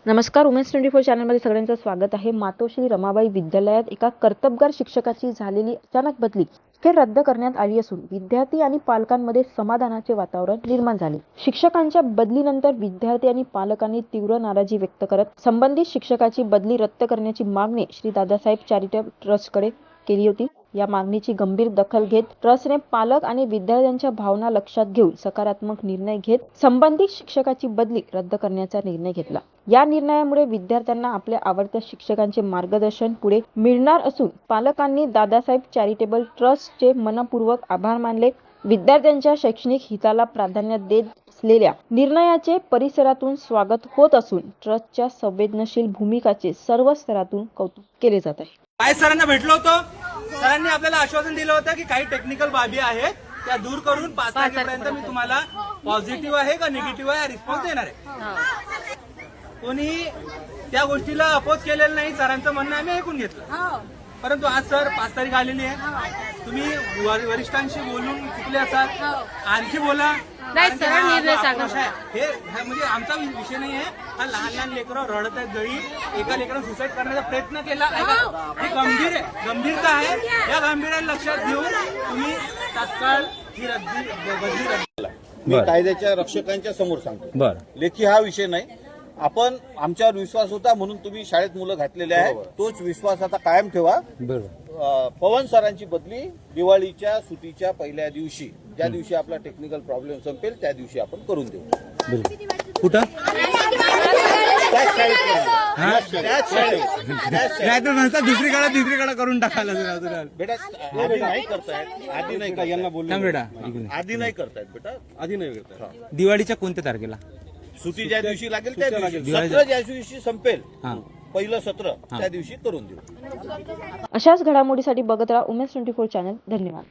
नमस्कार. उमेश 24 चॅनलमध्ये सगळ्यांचं स्वागत आहे. मातोश्री रमाबाई विद्यालयात एका कर्तबगार शिक्षकाची झालेली अचानक बदली रद्द करण्यात आली असून विद्यार्थी आणि पालकांमध्ये समाधानाचे वातावरण निर्माण झाले. शिक्षकांच्या बदलीनंतर विद्यार्थी आणि पालकांनी तीव्र नाराजी व्यक्त करत संबंधित शिक्षकाची बदली रद्द करण्याची मागणी श्री दादासाहेब चॅरिटेबल ट्रस्टकडे केली होती. या मागणीची गंभीर दखल घेत ट्रस्टने पालक आणि विद्यार्थ्यांच्या भावना लक्षात घेऊन सकारात्मक निर्णय घेत संबंधित शिक्षकाची बदली रद्द करण्याचा निर्णय घेतला. या निर्णयामुळे विद्यार्थ्यांना आपल्या आवडत्या शिक्षकांचे मार्गदर्शन पुढे मिळणार असून पालकांनी दादासाहेब चॅरिटेबल ट्रस्टचे मनपूर्वक आभार मानले. विद्यार्थ्यांच्या शैक्षणिक हिताला प्राधान्य देत असलेल्या निर्णयाचे परिसरातून स्वागत होत असून ट्रस्टच्या संवेदनशील भूमिकाचे सर्व स्तरातून कौतुक केले जात आहे. काय सरांना भेटलो होतो. सरांनी आपल्याला आश्वासन दिलं होतं की काही टेक्निकल बाबी आहेत त्या दूर करून 5 तारखेपर्यंत मी तुम्हाला पॉझिटिव्ह आहे का निगेटिव्ह आहे रिस्पॉन्स देणार आहे. कोणी त्या गोष्टीला अपोज केलेलं नाही. सरांचं म्हणणं आम्ही ऐकून घेतलं. परंतु आज सर 5 तारीख आलेली आहे. तुम्ही वरिष्ठांशी बोलून चुकले असाल, आणखी बोला. नाही सर, निर्णय सांगा. हे म्हणजे आमचा विषय नाही आहे. हा लहान लहान लेकरं रडत आहेत जळी. एका लेकरानं सुसाईड करण्याचा प्रयत्न केला. हे गंभीर आहे, गंभीरता आहे. या गंभीरता लक्षात घेऊन तुम्ही तात्काळ ही बदली रद्द. मी कायद्याच्या रक्षकांच्या समोर सांगतो. लेखी हा विषय नाही. आपण आमच्यावर विश्वास होता म्हणून तुम्ही शाळेत मुलं घातलेले आहे. तोच विश्वास आता कायम ठेवा. पवन सरांची बदली दिवाळीच्या सुट्टीच्या पहिल्या दिवशी, ज्या दिवशी आपला टेक्निकल प्रॉब्लेम संपेल त्या दिवशी आपण करून देऊ. कुठं त्याच शाळेत दुसरीकडे करून टाकायला बेटा. आधी नाही करतायत. आधी नाही का यांना बोललो बेटा. आधी नाही करतायत बेटा. आधी नाही करतायत. दिवाळीच्या कोणत्या तारखेला सुट्टी ज्या दिवशी लागेल त्या दिवशी, सत्र ज्या दिवशी संपेल पहिलं सत्र त्या दिवशी करून देऊ. अशाच घडामोडीसाठी बघत राहा उमेश 24 चॅनल. धन्यवाद.